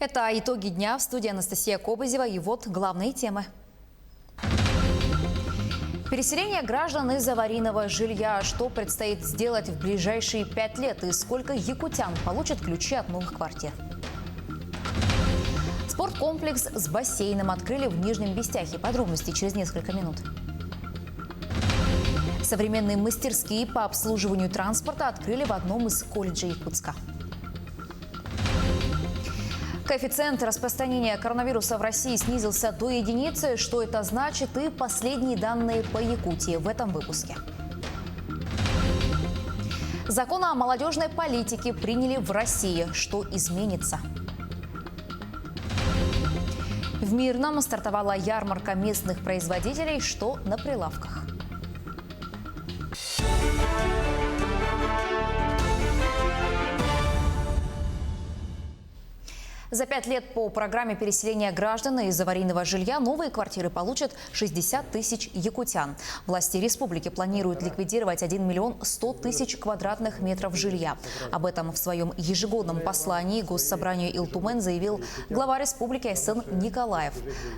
Это итоги дня. В студии Анастасия Кобызева. И вот главные темы. Переселение граждан из аварийного жилья. Что предстоит сделать в ближайшие 5 лет? И сколько якутян получат ключи от новых квартир? Спорткомплекс с бассейном открыли в Нижнем Бестяхе. Подробности через несколько минут. Современные мастерские по обслуживанию транспорта открыли в одном из колледжей Якутска. Коэффициент распространения коронавируса в России снизился до единицы. Что это значит? И последние данные по Якутии в этом выпуске. Закон о молодежной политике приняли в России. Что изменится? В Мирном стартовала ярмарка местных производителей. Что на прилавках? За 5 лет по программе переселения граждан из аварийного жилья новые квартиры получат 60 тысяч якутян. Власти республики планируют ликвидировать 1 миллион 100 тысяч квадратных метров жилья. Об этом в своем ежегодном послании Госсобранию Илтумен заявил глава республики Айсен Николаев.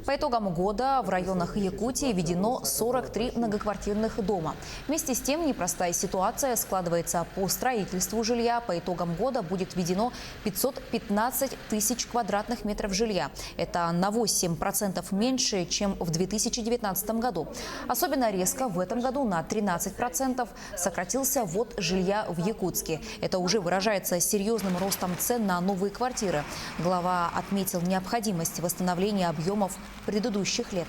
По итогам года в районах Якутии введено 43 многоквартирных дома. Вместе с тем непростая ситуация складывается по строительству жилья. По итогам года будет введено 515 тысяч квадратных метров жилья. Это на 8% меньше, чем в 2019 году. Особенно резко в этом году на 13% сократился ввод жилья в Якутске. Это уже выражается серьезным ростом цен на новые квартиры. Глава отметил необходимость восстановления объемов предыдущих лет.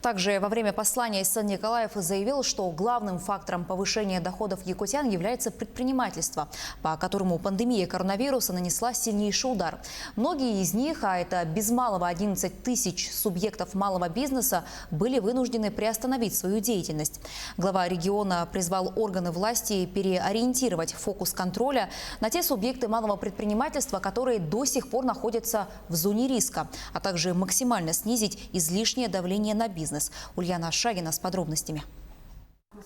Также во время послания Айсен Николаев заявил, что главным фактором повышения доходов якутян является предпринимательство, по которому пандемия коронавируса нанесла сильнейший удар. Многие из них, а это без малого 11 тысяч субъектов малого бизнеса, были вынуждены приостановить свою деятельность. Глава региона призвал органы власти переориентировать фокус контроля на те субъекты малого предпринимательства, которые до сих пор находятся в зоне риска, а также максимально снизить излишнее давление на бизнес. Ульяна Шагина с подробностями.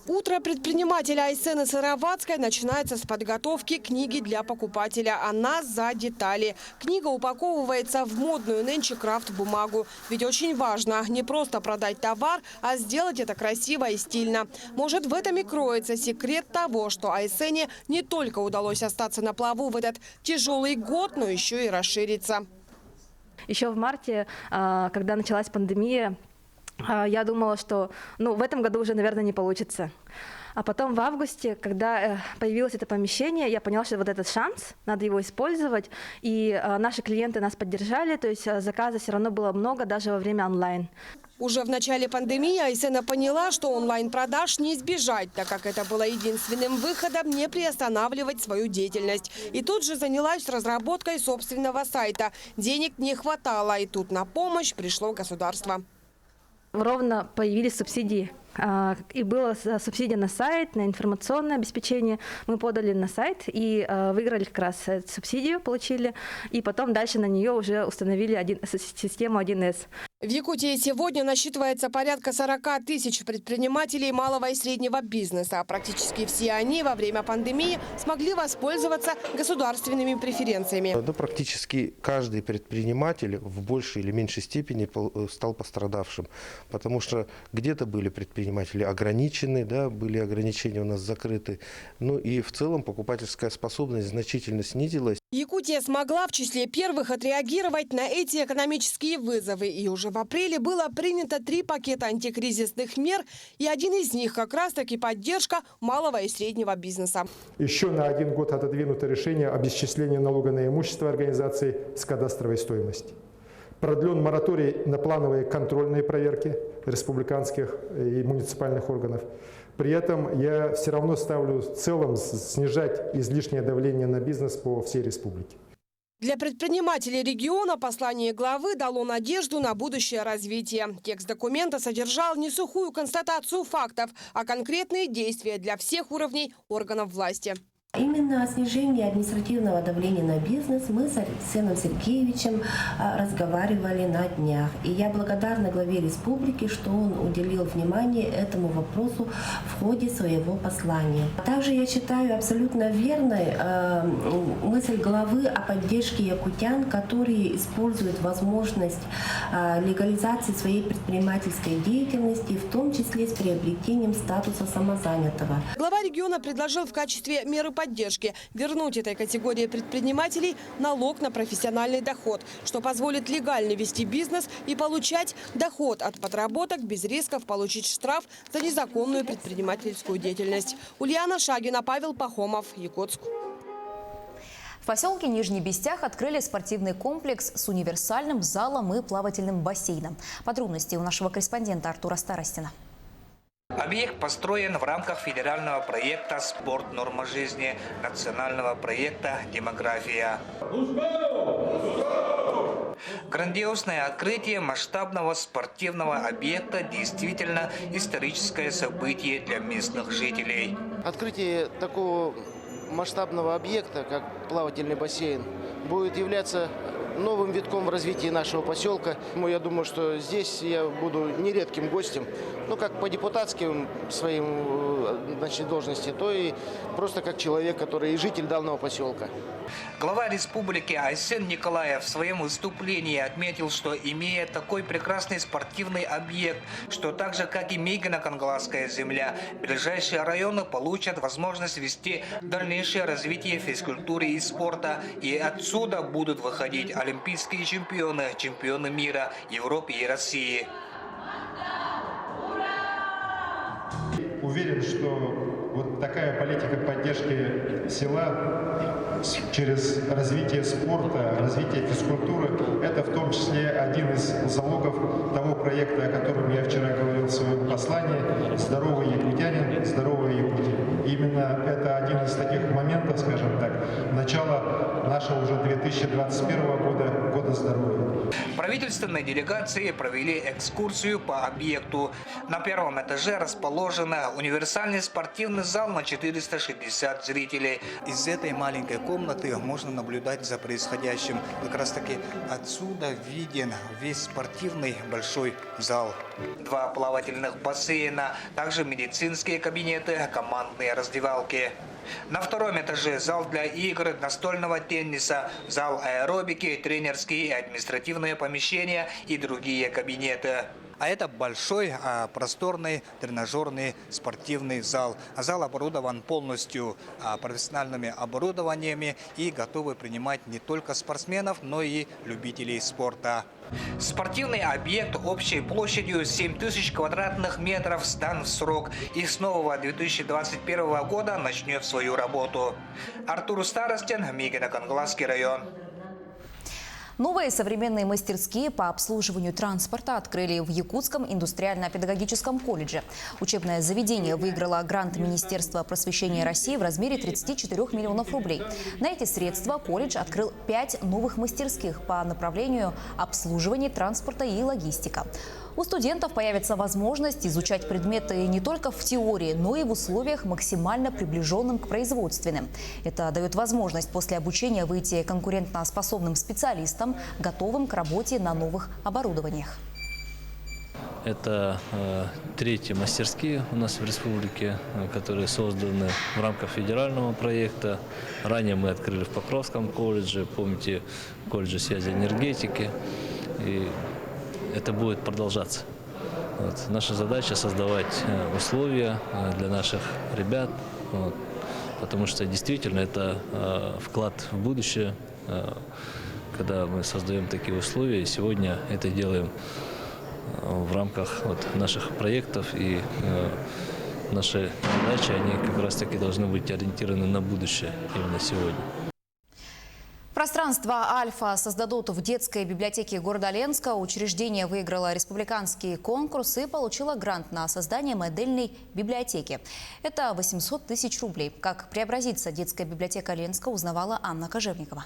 Утро предпринимателя Айсены Сыроватской начинается с подготовки книги для покупателя. Она за детали. Книга упаковывается в модную нынче крафт-бумагу. Ведь очень важно не просто продать товар, а сделать это красиво и стильно. Может, в этом и кроется секрет того, что Айсене не только удалось остаться на плаву в этот тяжелый год, но еще и расшириться. Еще в марте, когда началась пандемия, я думала, что в этом году уже, наверное, не получится. А потом в августе, когда появилось это помещение, я поняла, что вот этот шанс, надо его использовать. И наши клиенты нас поддержали, то есть заказа все равно было много, даже во время онлайн. Уже в начале пандемии Айсена поняла, что онлайн-продаж не избежать, так как это было единственным выходом не приостанавливать свою деятельность. И тут же занялась разработкой собственного сайта. Денег не хватало, и тут на помощь пришло государство. Ровно появились субсидии. И была субсидия на сайт, на информационное обеспечение. Мы подали на сайт и выиграли как раз субсидию, получили. И потом дальше на нее уже установили систему 1С. В Якутии сегодня насчитывается порядка 40 тысяч предпринимателей малого и среднего бизнеса. Практически все они во время пандемии смогли воспользоваться государственными преференциями. Да, практически каждый предприниматель в большей или меньшей степени стал пострадавшим, потому что где-то были предприниматели ограничены, да, были ограничения у нас закрыты. Ну и в целом покупательская способность значительно снизилась. Якутия смогла в числе первых отреагировать на эти экономические вызовы. И уже в апреле было принято 3 пакета антикризисных мер. И один из них как раз-таки поддержка малого и среднего бизнеса. Еще на 1 год отодвинуто решение об исчислении налога на имущество организации с кадастровой стоимости. Продлен мораторий на плановые контрольные проверки республиканских и муниципальных органов. При этом я все равно ставлю в целом снижать излишнее давление на бизнес по всей республике. Для предпринимателей региона послание главы дало надежду на будущее развитие. Текст документа содержал не сухую констатацию фактов, а конкретные действия для всех уровней органов власти. Именно о снижении административного давления на бизнес мы с Арсеном Сергеевичем разговаривали на днях. И я благодарна главе республики, что он уделил внимание этому вопросу в ходе своего послания. Также я считаю абсолютно верной мысль главы о поддержке якутян, которые используют возможность легализации своей предпринимательской деятельности, в том числе с приобретением статуса самозанятого. Глава региона предложил в качестве меры поддержки вернуть этой категории предпринимателей налог на профессиональный доход, что позволит легально вести бизнес и получать доход от подработок без рисков получить штраф за незаконную предпринимательскую деятельность. Ульяна Шагина, Павел Пахомов, Якутск. В поселке Нижний Бестях открыли спортивный комплекс с универсальным залом и плавательным бассейном. Подробности у нашего корреспондента Артура Старостина. Объект построен в рамках федерального проекта «Спорт. Норма жизни», национального проекта «Демография». Грандиозное открытие масштабного спортивного объекта действительно историческое событие для местных жителей. Открытие такого масштабного объекта, как плавательный бассейн, будет являться новым витком в развитии нашего поселка. Я думаю, что здесь я буду нередким гостем, как по депутатским своим должности, то и просто как человек, который и житель данного поселка. Глава республики Айсен Николаев в своем выступлении отметил, что имея такой прекрасный спортивный объект, что так же, как и Мегино-Кангаласская земля, ближайшие районы получат возможность вести дальнейшее развитие физкультуры и спорта, и отсюда будут выходить олимпийские чемпионы, чемпионы мира, Европы и России. Уверен, что вот такая политика поддержки села через развитие спорта, развитие физкультуры, это в том числе один из залогов того проекта, о котором я вчера говорил в своем послании «Здоровый якутянин, здоровая Якутия». Именно это один из таких моментов, скажем так, начала нашего уже 2021 года здоровья. Правительственные делегации провели экскурсию по объекту. На первом этаже расположен универсальный спортивный зал на 460 зрителей. Из этой маленькой комнаты можно наблюдать за происходящим. Как раз таки отсюда виден весь спортивный большой зал. 2 плавательных бассейна, также медицинские кабинеты, командные раздевалки. На втором этаже зал для игр, настольного тенниса, зал аэробики, тренерские и административные помещения и другие кабинеты. А это большой, просторный тренажерный спортивный зал. Зал оборудован полностью профессиональными оборудованиями и готовы принимать не только спортсменов, но и любителей спорта. Спортивный объект общей площадью 7000 квадратных метров сдан в срок и с нового 2021 года начнет свою работу. Артур Старостин, Мегино-Кангаласский район. Новые современные мастерские по обслуживанию транспорта открыли в Якутском индустриально-педагогическом колледже. Учебное заведение выиграло грант Министерства просвещения России в размере 34 миллионов рублей. На эти средства колледж открыл 5 новых мастерских по направлению обслуживания транспорта и логистика. У студентов появится возможность изучать предметы не только в теории, но и в условиях, максимально приближенным к производственным. Это дает возможность после обучения выйти конкурентоспособным специалистам, готовым к работе на новых оборудованиях. Это 3-й мастерские у нас в республике, которые созданы в рамках федерального проекта. Ранее мы открыли в Покровском колледже, помните, колледже связи и энергетики. И это будет продолжаться. Наша задача создавать условия для наших ребят, потому что действительно это вклад в будущее, когда мы создаем такие условия. И сегодня это делаем в рамках наших проектов, и наши задачи, они как раз таки должны быть ориентированы на будущее именно сегодня. Пространство «Альфа» создадут в детской библиотеке города Ленска. Учреждение выиграло республиканский конкурс и получило грант на создание модельной библиотеки. Это 800 тысяч рублей. Как преобразится детская библиотека Ленска, узнавала Анна Кожевникова.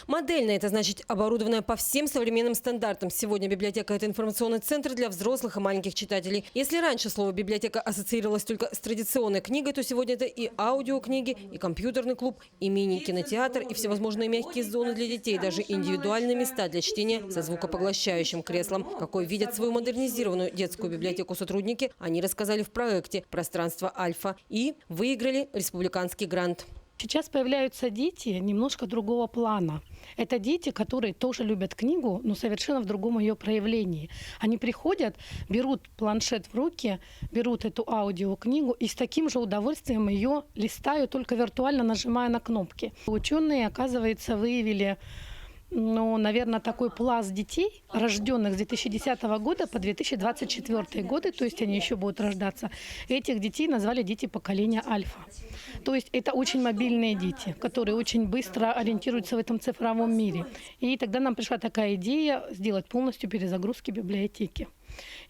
Модельная – это значит оборудованная по всем современным стандартам. Сегодня библиотека – это информационный центр для взрослых и маленьких читателей. Если раньше слово «библиотека» ассоциировалось только с традиционной книгой, то сегодня это и аудиокниги, и компьютерный клуб, и мини-кинотеатр, и всевозможные мягкие зоны для детей, даже индивидуальные места для чтения со звукопоглощающим креслом. Какой видят свою модернизированную детскую библиотеку сотрудники, они рассказали в проекте «Пространство Альфа» и выиграли республиканский грант. Сейчас появляются дети немножко другого плана. Это дети, которые тоже любят книгу, но совершенно в другом ее проявлении. Они приходят, берут планшет в руки, берут эту аудиокнигу и с таким же удовольствием ее листают, только виртуально нажимая на кнопки. Ученые, оказывается, выявили, наверное, такой пласт детей, рожденных с 2010 года по 2024 годы, то есть они еще будут рождаться. Этих детей назвали дети поколения Альфа. То есть это очень мобильные дети, которые очень быстро ориентируются в этом цифровом мире. И тогда нам пришла такая идея сделать полностью перезагрузки библиотеки.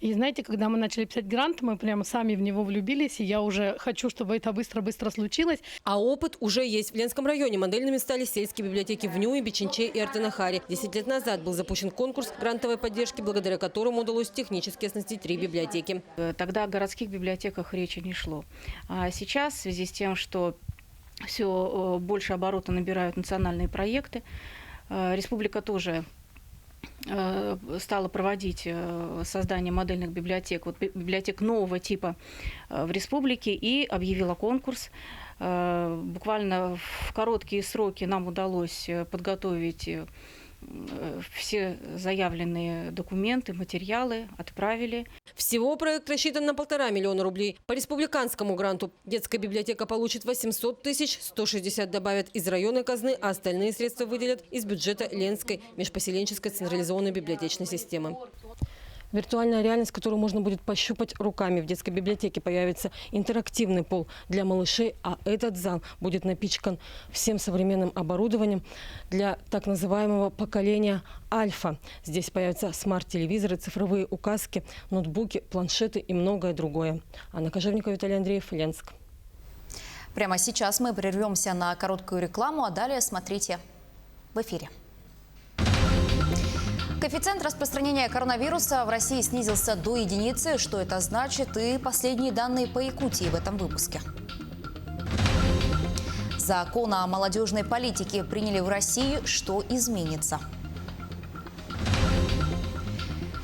И знаете, когда мы начали писать грант, мы прямо сами в него влюбились, и я уже хочу, чтобы это быстро-быстро случилось. А опыт уже есть. В Ленском районе модельными стали сельские библиотеки в Нюе, Бичинче и Артенахаре. 10 лет назад был запущен конкурс грантовой поддержки, благодаря которому удалось технически оснастить 3 библиотеки. Тогда о городских библиотеках речи не шло. А сейчас, в связи с тем, что все больше оборота набирают национальные проекты, республика тоже стала проводить создание модельных библиотек, библиотек нового типа в республике, и объявила конкурс. Буквально в короткие сроки нам удалось подготовить все заявленные документы, материалы, отправили. Всего проект рассчитан на 1,5 миллиона рублей. По республиканскому гранту детская библиотека получит 800 тысяч, 160 добавят из районной казны, а остальные средства выделят из бюджета Ленской межпоселенческой централизованной библиотечной системы. Виртуальная реальность, которую можно будет пощупать руками. В детской библиотеке появится интерактивный пол для малышей, а этот зал будет напичкан всем современным оборудованием для так называемого поколения Альфа. Здесь появятся смарт-телевизоры, цифровые указки, ноутбуки, планшеты и многое другое. Анна Кожевникова, Виталий Андреев, Ленск. Прямо сейчас мы прервемся на короткую рекламу, а далее смотрите в эфире. Коэффициент распространения коронавируса в России снизился до единицы. Что это значит? И последние данные по Якутии в этом выпуске. Закон о молодежной политике приняли в России. Что изменится?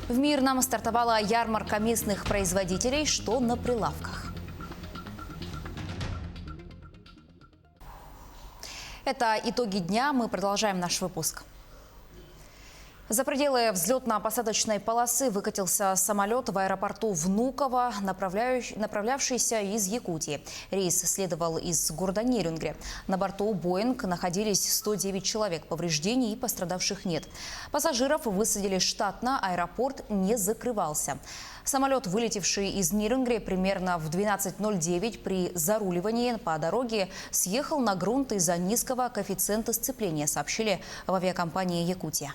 В Мирном стартовала ярмарка местных производителей. Что на прилавках? Это итоги дня. Мы продолжаем наш выпуск. За пределы взлетно-посадочной полосы выкатился самолет в аэропорту Внуково, направлявшийся из Якутии. Рейс следовал из города Нерюнгри. На борту «Боинг» находились 109 человек. Повреждений и пострадавших нет. Пассажиров высадили штатно, аэропорт не закрывался. Самолет, вылетевший из Нерюнгри примерно в 12:09 при заруливании по дороге, съехал на грунт из-за низкого коэффициента сцепления, сообщили в авиакомпании «Якутия».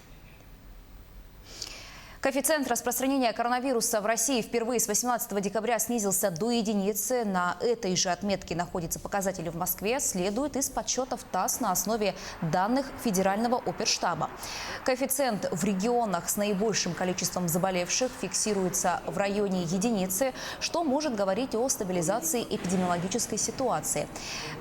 Коэффициент распространения коронавируса в России впервые с 18 декабря снизился до единицы. На этой же отметке находятся показатели в Москве, следует из подсчетов ТАСС на основе данных Федерального оперштаба. Коэффициент в регионах с наибольшим количеством заболевших фиксируется в районе единицы, что может говорить о стабилизации эпидемиологической ситуации.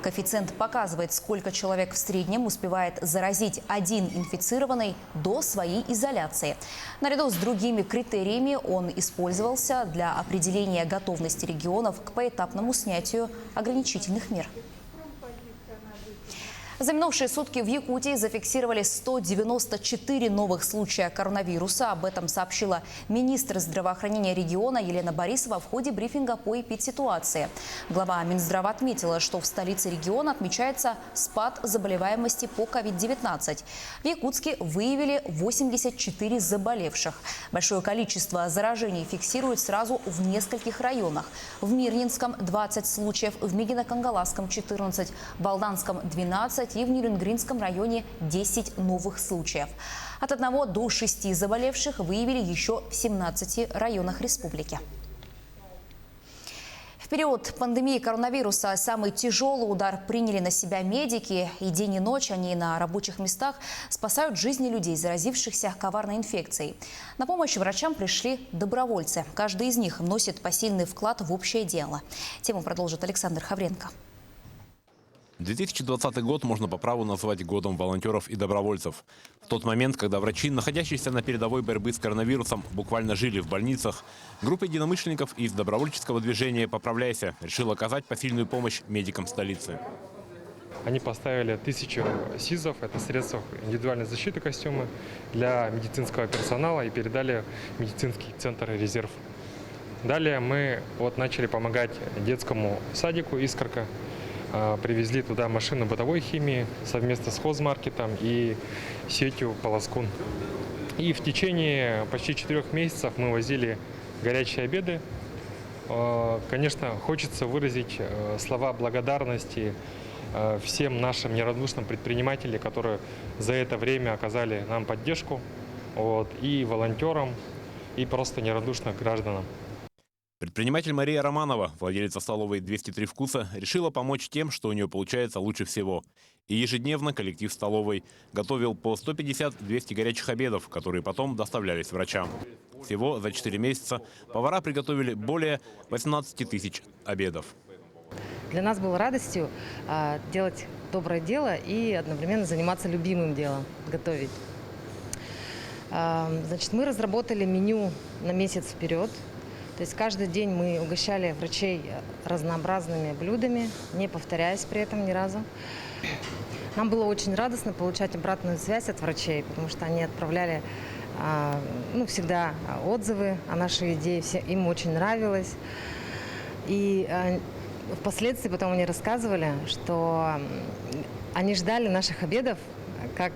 Коэффициент показывает, сколько человек в среднем успевает заразить один инфицированный до своей изоляции. Наряду с другими критериями он использовался для определения готовности регионов к поэтапному снятию ограничительных мер. За минувшие сутки в Якутии зафиксировали 194 новых случая коронавируса. Об этом сообщила министр здравоохранения региона Елена Борисова в ходе брифинга по эпидситуации. Глава Минздрава отметила, что в столице региона отмечается спад заболеваемости по COVID-19. В Якутске выявили 84 заболевших. Большое количество заражений фиксируют сразу в нескольких районах. В Мирнинском 20 случаев, в Мигино-Кангаласском 14, в Алданском 12 и в Нерюнгринском районе 10 новых случаев. От 1 до 6 заболевших выявили еще в 17 районах республики. В период пандемии коронавируса самый тяжелый удар приняли на себя медики. И день и ночь они на рабочих местах спасают жизни людей, заразившихся коварной инфекцией. На помощь врачам пришли добровольцы. Каждый из них вносит посильный вклад в общее дело. Тему продолжит Александр Хавренко. 2020 год можно по праву назвать годом волонтеров и добровольцев. В тот момент, когда врачи, находящиеся на передовой борьбы с коронавирусом, буквально жили в больницах, группа единомышленников из добровольческого движения «Поправляйся» решила оказать посильную помощь медикам столицы. Они поставили 1000 СИЗов, это средства индивидуальной защиты костюмы, для медицинского персонала и передали в медицинский центр «Резерв». Далее мы начали помогать детскому садику «Искорка». Привезли туда машину бытовой химии совместно с хозмаркетом и сетью «Полоскун». И в течение почти 4 месяцев мы возили горячие обеды. Конечно, хочется выразить слова благодарности всем нашим неравнодушным предпринимателям, которые за это время оказали нам поддержку, и волонтерам, и просто неравнодушным гражданам. Предприниматель Мария Романова, владелица столовой «203 вкуса», решила помочь тем, что у нее получается лучше всего. И ежедневно коллектив столовой готовил по 150-200 горячих обедов, которые потом доставлялись врачам. Всего за 4 месяца повара приготовили более 18 тысяч обедов. Для нас было радостью делать доброе дело и одновременно заниматься любимым делом – готовить. Значит, мы разработали меню на месяц вперед. То есть каждый день мы угощали врачей разнообразными блюдами, не повторяясь при этом ни разу. Нам было очень радостно получать обратную связь от врачей, потому что они отправляли всегда отзывы о нашей идее, им очень нравилось. И впоследствии потом они рассказывали, что они ждали наших обедов, как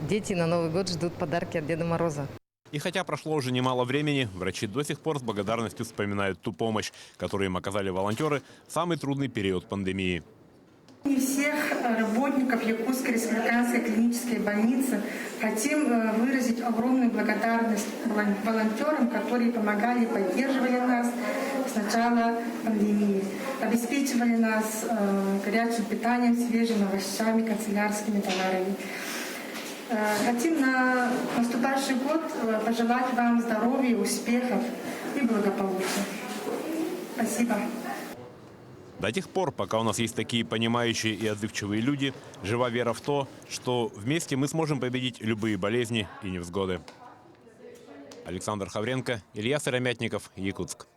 дети на Новый год ждут подарки от Деда Мороза. И хотя прошло уже немало времени, врачи до сих пор с благодарностью вспоминают ту помощь, которую им оказали волонтеры в самый трудный период пандемии. И всех работников Якутской республиканской клинической больницы хотим выразить огромную благодарность волонтерам, которые помогали и поддерживали нас с начала пандемии, обеспечивали нас горячим питанием, свежими овощами, канцелярскими товарами. Хотим на наступающий год пожелать вам здоровья, успехов и благополучия. Спасибо. До тех пор, пока у нас есть такие понимающие и отзывчивые люди, жива вера в то, что вместе мы сможем победить любые болезни и невзгоды. Александр Хавренко, Илья Сыромятников, Якутск.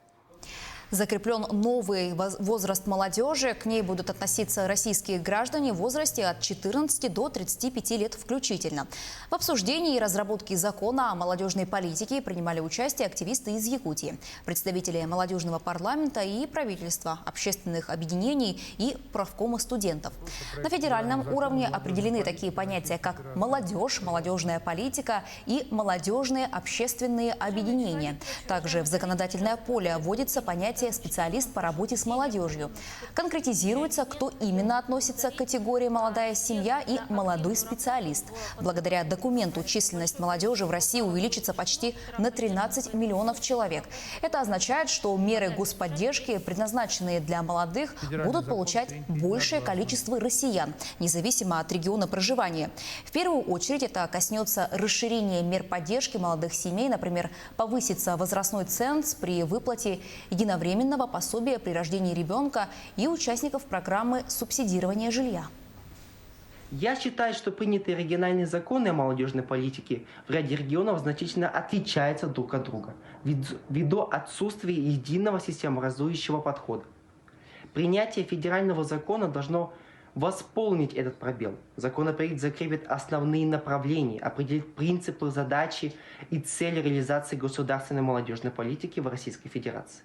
Закреплен новый возраст молодежи. К ней будут относиться российские граждане в возрасте от 14 до 35 лет включительно. В обсуждении и разработке закона о молодежной политике принимали участие активисты из Якутии, представители молодежного парламента и правительства, общественных объединений и правкома студентов. На федеральном уровне определены такие понятия, как молодежь, молодежная политика и молодежные общественные объединения. Также в законодательное поле вводится понятие «специалист по работе с молодежью». Конкретизируется, кто именно относится к категории «молодая семья» и «молодой специалист». Благодаря документу численность молодежи в России увеличится почти на 13 миллионов человек. Это означает, что меры господдержки, предназначенные для молодых, будут получать большее количество россиян, независимо от региона проживания. В первую очередь это коснется расширения мер поддержки молодых семей, например, повысится возрастной ценз при выплате единовременного пособия при рождении ребенка и участников программы субсидирования жилья. Я считаю, что принятые региональные законы о молодежной политике в ряде регионов значительно отличаются друг от друга, ввиду отсутствия единого системообразующего подхода. Принятие федерального закона должно восполнить этот пробел. Законопроект закрепит основные направления, определит принципы, задачи и цели реализации государственной молодежной политики в Российской Федерации.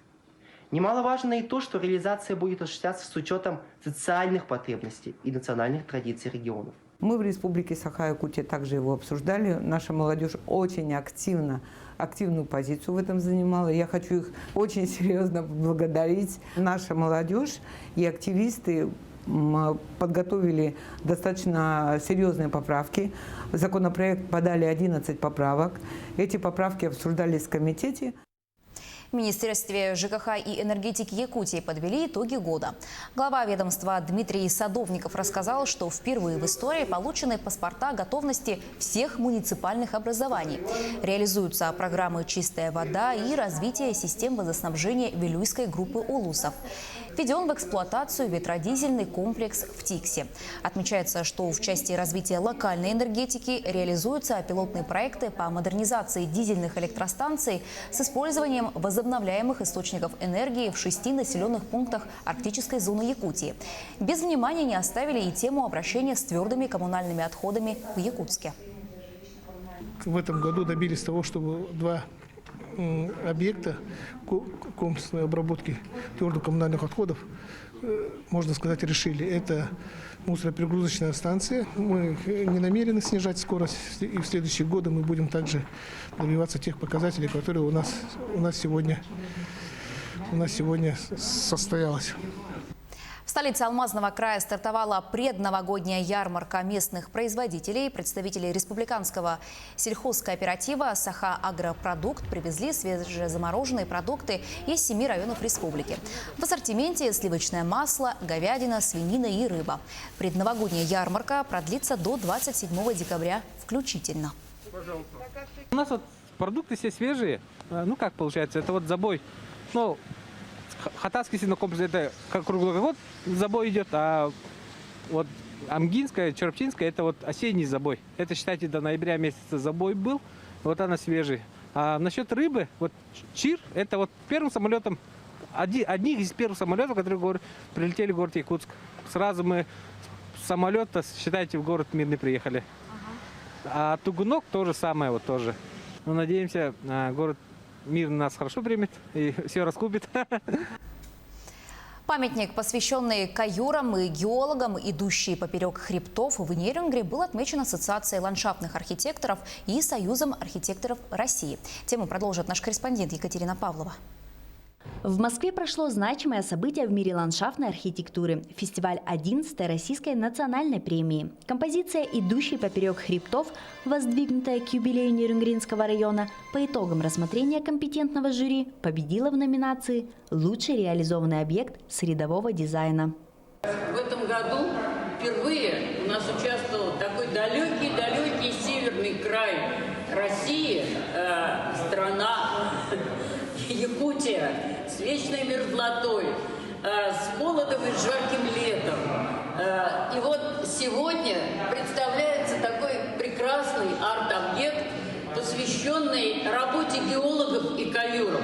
Немаловажно и то, что реализация будет осуществляться с учетом социальных потребностей и национальных традиций регионов. Мы в Республике Саха-Якутия также его обсуждали. Наша молодежь очень активную позицию в этом занимала. Я хочу их очень серьезно поблагодарить. Наша молодежь и активисты подготовили достаточно серьезные поправки. В законопроект подали 11 поправок. Эти поправки обсуждались в комитете. В Министерстве ЖКХ и энергетики Якутии подвели итоги года. Глава ведомства Дмитрий Садовников рассказал, что впервые в истории получены паспорта готовности всех муниципальных образований. Реализуются программы «Чистая вода» и развитие систем водоснабжения Вилюйской группы улусов. Введен в эксплуатацию ветродизельный комплекс в Тиксе. Отмечается, что в части развития локальной энергетики реализуются пилотные проекты по модернизации дизельных электростанций с использованием возобновляемых источников энергии в 6 населенных пунктах арктической зоны Якутии. Без внимания не оставили и тему обращения с твердыми коммунальными отходами в Якутске. В этом году добились того, чтобы 2 объекта комплексной обработки твердокоммунальных отходов, можно сказать, решили. Это мусороперегрузочная станция. Мы не намерены снижать скорость, и в следующие годы мы будем также добиваться тех показателей, которые у нас сегодня состоялось. В столице Алмазного края стартовала предновогодняя ярмарка местных производителей. Представители республиканского сельхозкооператива «Саха-Агропродукт» привезли свежезамороженные продукты из 7 районов республики. В ассортименте сливочное масло, говядина, свинина и рыба. Предновогодняя ярмарка продлится до 27 декабря включительно. У нас вот продукты все свежие. Ну как получается, это вот забой. Ну, Хатасский сенокомплекс – это как круглый год забой идет, а вот Амгинская, Чероптинская – это вот осенний забой. Это, считайте, до ноября месяца забой был, вот она свежий. А насчет рыбы, вот Чир – это вот первым самолетом, одних из первых самолетов, которые прилетели в город Якутск. Сразу мы с самолета, считайте, в город Мирный приехали. А Тугунок – то же самое, вот тоже. Ну, надеемся, город Мир нас хорошо примет и все раскупит. Памятник, посвященный каюрам и геологам, идущий поперек хребтов в Нерюнгри, был отмечен Ассоциацией ландшафтных архитекторов и Союзом архитекторов России. Тему продолжит наш корреспондент Екатерина Павлова. В Москве прошло значимое событие в мире ландшафтной архитектуры – фестиваль 11-й Российской национальной премии. Композиция «Идущий поперек хребтов», воздвигнутая к юбилею Нерюнгринского района, по итогам рассмотрения компетентного жюри победила в номинации «Лучший реализованный объект средового дизайна». В этом году впервые у нас участвовал такой далекий северный край России, страна Якутия, с вечной мерзлотой, с холодом и жарким летом. И вот сегодня представляется такой прекрасный арт-объект, посвященный работе геологов и каюров.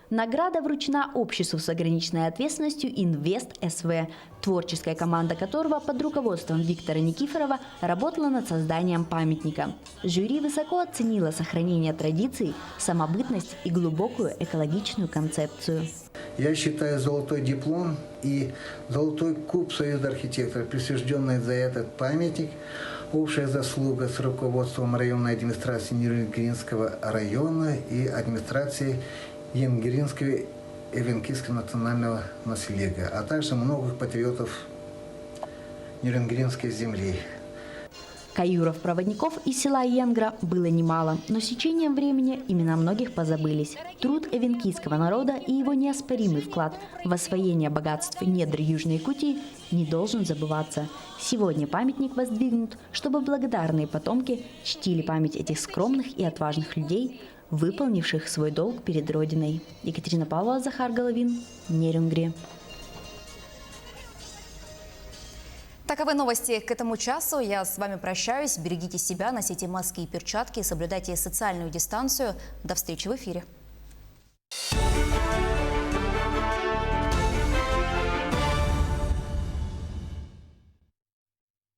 Награда вручена обществу с ограниченной ответственностью «Инвест СВ», творческая команда которого под руководством Виктора Никифорова работала над созданием памятника. Жюри высоко оценило сохранение традиций, самобытность и глубокую экологичную концепцию. Я считаю, золотой диплом и золотой куб Союза архитекторов, присужденный за этот памятник, общая заслуга с руководством районной администрации Нерюнгринского района и администрации Янгиринского и Эвенкийского национального наследия, а также многих патриотов Нерюнгринской земли. Каюров-проводников из села Янгра было немало, но с течением времени имена многих позабылись. Труд эвенкийского народа и его неоспоримый вклад в освоение богатств недр Южной Якутии не должен забываться. Сегодня памятник воздвигнут, чтобы благодарные потомки чтили память этих скромных и отважных людей, выполнивших свой долг перед Родиной. Екатерина Павлова, Захар Головин, Нерюнгри. Таковы новости к этому часу. Я с вами прощаюсь. Берегите себя, носите маски и перчатки, соблюдайте социальную дистанцию. До встречи в эфире.